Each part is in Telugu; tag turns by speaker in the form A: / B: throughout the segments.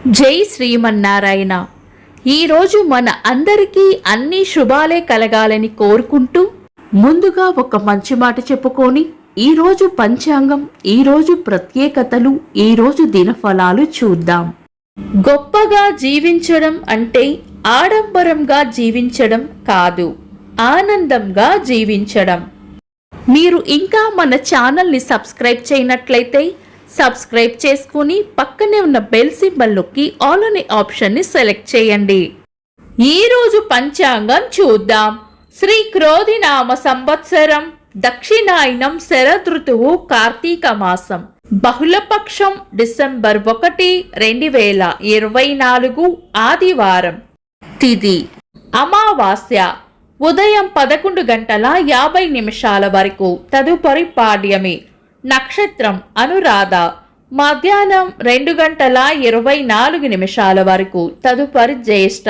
A: జై శ్రీమన్నారాయణ. ఈరోజు మన అందరికీ అన్ని శుభాలే కలగాలని కోరుకుంటూ ముందుగా ఒక మంచి మాట చెప్పుకొని ఈరోజు పంచాంగం, ఈరోజు ప్రత్యేకతలు, ఈరోజు దినఫలాలు చూద్దాం. గొప్పగా జీవించడం అంటే ఆడంబరంగా జీవించడం కాదు, ఆనందంగా జీవించడం. మీరు ఇంకా మన ఛానల్ని సబ్స్క్రైబ్ చేయనట్లయితే సబ్స్క్రైబ్ చేసుకుని పక్కనే ఉన్న బెల్ సింబల్ నొక్కి ఆల్ అనే ఆప్షన్ని సెలెక్ట్ చేయండి. ఈరోజు పంచాంగం చూద్దాం. శ్రీ క్రోధినామ సంవత్సరం, దక్షిణాయనం, శరదృతువు, కార్తీక మాసం, బహుళపక్షం, డిసెంబర్ 1, 2024 ఆదివారం. తిథి అమావాస్య ఉదయం 11:50 వరకు, తదుపరి పాడ్యమి. నక్షత్రం అనురాధ మధ్యాహ్నం 2:24 వరకు, తదుపరి జ్యేష్ఠ.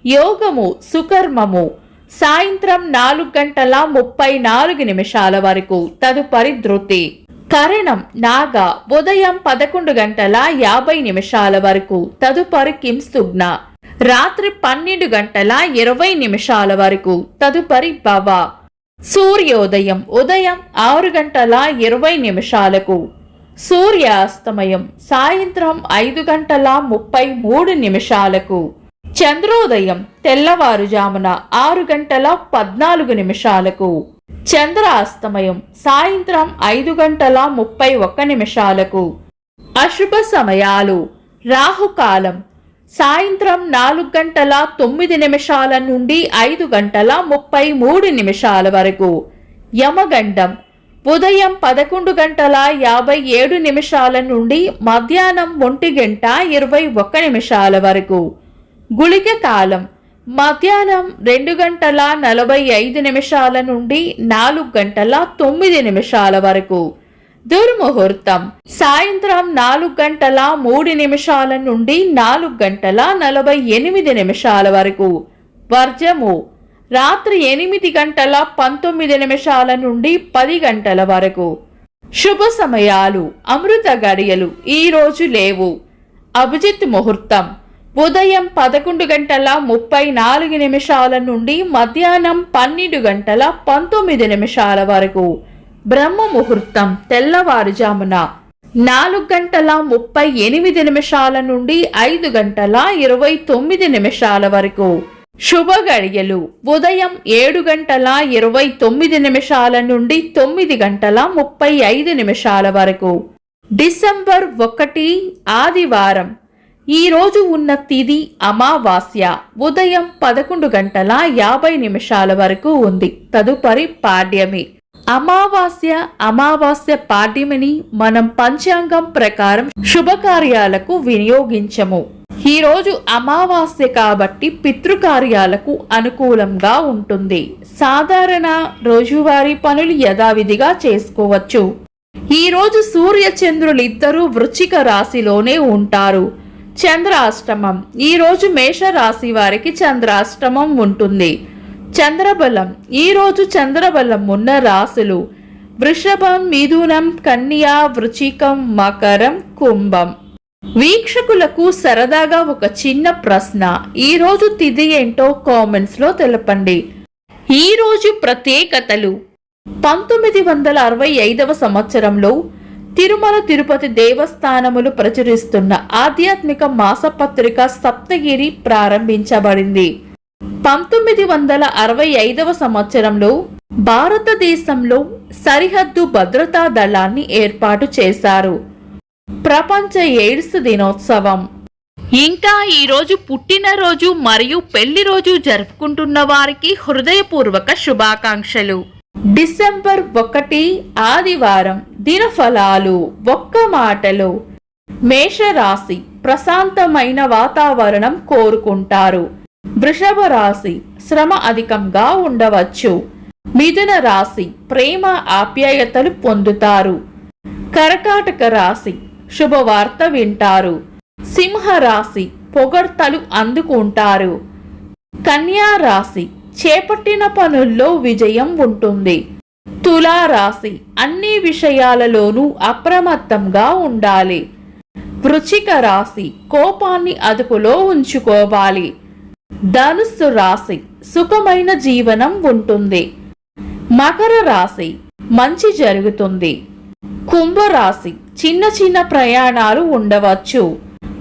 A: యోగము సుకర్మము సాయంత్రం 4:34 వరకు, తదుపరి ధృతి. కరణం నాగ ఉదయం 11:50 వరకు, తదుపరి కింసుగ్న. రాత్రి 12:20 వరకు, తదుపరి భవ. సూర్యోదయం ఉదయం 6:20, సూర్యాస్తమయం సాయంత్రం 5:33. చంద్రోదయం తెల్లవారుజామున 6:14, చంద్రాస్తమయం సాయంత్రం 5:31. అశుభ సమయాలు: రాహుకాలం సాయంత్రం 4:09 నుండి 5:33 వరకు. యమగండం ఉదయం 11:57 నుండి మధ్యాహ్నం 1:21 వరకు. గుళిక కాలం మధ్యాహ్నం 2:45 నుండి 4:09 వరకు. దుర్ముహూర్తం సాయంత్రం 4:03 నుండి 4:48 వరకు. వర్జము రాత్రి 8:19 నుండి 10 గంటల వరకు. శుభ సమయాలు: అమృత గడియలు ఈరోజు లేవు. అభిజిత్ ముహూర్తం ఉదయం 11:34 నుండి మధ్యాహ్నం 12:19 వరకు. బ్రహ్మ ముహూర్తం తెల్లవారుజామున 4:38 నుండి 5:29 వరకు. శుభ గడియలు ఉదయం 7:29 నుండి 9:35 వరకు. డిసెంబర్ 1 ఆదివారం. ఈరోజు ఉన్న తిథి అమావాస్య ఉదయం 11:50 వరకు ఉంది, తదుపరి పాడ్యమి. అమావాస్య పాడ్యమిని మనం పంచాంగం ప్రకారం శుభకార్యాలకు వినియోగించము. ఈరోజు అమావాస్య కాబట్టి పితృకార్యాలకు అనుకూలంగా ఉంటుంది. సాధారణ రోజువారీ పనులు యథావిధిగా చేసుకోవచ్చు. ఈరోజు సూర్య చంద్రులిద్దరూ వృశ్చిక రాశిలోనే ఉంటారు. చంద్రాష్టమం ఈరోజు మేషరాశి వారికి చంద్రాష్టమం ఉంటుంది. చంద్రబలం ఈరోజు చంద్రబలం ఉన్న రాశులు వృషభం, మిథునం, కన్యా, వృశ్చికం, మకరం, కుంభం. వీక్షకులకు సరదాగా ఒక చిన్న ప్రశ్న: ఈరోజు తిథి ఏంటో కామెంట్స్ లో తెలపండి. ఈరోజు ప్రత్యేకతలు: 1965 సంవత్సరంలో తిరుమల తిరుపతి దేవస్థానములు ప్రచురిస్తున్న ఆధ్యాత్మిక మాసపత్రిక సప్తగిరి ప్రారంభించబడింది. 1965 సంవత్సరంలో భారతదేశంలో సరిహద్దు భద్రతా దళాన్ని ఏర్పాటు చేశారు. ప్రపంచ ఎయిడ్స్ దినోత్సవం. ఇంకా ఈరోజు పుట్టినరోజు మరియు పెళ్లి రోజు జరుపుకుంటున్న వారికి హృదయపూర్వక శుభాకాంక్షలు. డిసెంబర్ 1 ఆదివారం. దినఫలాలు ఒక్క మాటలో: మేషరాశి ప్రశాంతమైన వాతావరణం కోరుకుంటారు. వృషభ రాశి శ్రమ అధికంగా ఉండవచ్చు. మిథున రాశి ప్రేమ ఆప్యాయతలు పొందుతారు. కర్కాటక రాశి శుభవార్త వింటారు. సింహ రాశి పొగడ్తలు అందుకుంటారు. కన్యా రాశి చేపట్టిన పనుల్లో విజయం ఉంటుంది. తులా రాశి అన్ని విషయాలలోనూ అప్రమత్తంగా ఉండాలి. వృశ్చిక రాశి కోపాన్ని అదుపులో ఉంచుకోవాలి. ధనుస్సు రాశి సుఖమైన జీవనం ఉంటుంది. మకర రాశి మంచి జరుగుతుంది. కుంభరాశి చిన్న చిన్న ప్రయాణాలు ఉండవచ్చు.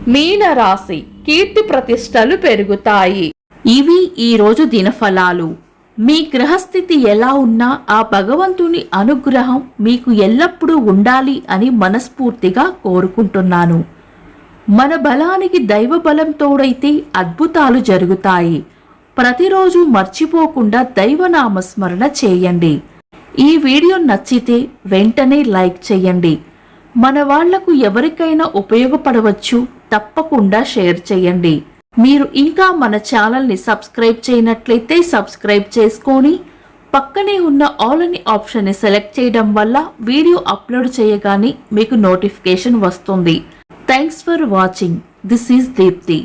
A: మీన రాశి కీర్తి ప్రతిష్టలు పెరుగుతాయి. ఇవి ఈరోజు దినఫలాలు. మీ గ్రహస్థితి ఎలా ఉన్నా ఆ భగవంతుని అనుగ్రహం మీకు ఎల్లప్పుడూ ఉండాలి అని మనస్ఫూర్తిగా కోరుకుంటున్నాను. మన బలానికి దైవ బలం తోడైతే అద్భుతాలు జరుగుతాయి. ప్రతిరోజు మర్చిపోకుండా దైవనామస్మరణ చేయండి. ఈ వీడియో నచ్చితే వెంటనే లైక్ చేయండి. మన వాళ్లకు ఎవరికైనా ఉపయోగపడవచ్చు. తప్పకుండా షేర్ చేయండి. మీరు ఇంకా మన ఛానల్ని సబ్స్క్రైబ్ చేయనట్లయితే సబ్స్క్రైబ్ చేసుకొని పక్కనే ఉన్న ఆల్ అని ఆప్షన్ని సెలెక్ట్ చేయడం వల్ల వీడియో అప్లోడ్ చేయగానే మీకు నోటిఫికేషన్ వస్తుంది. Thanks for watching. This is Deepti.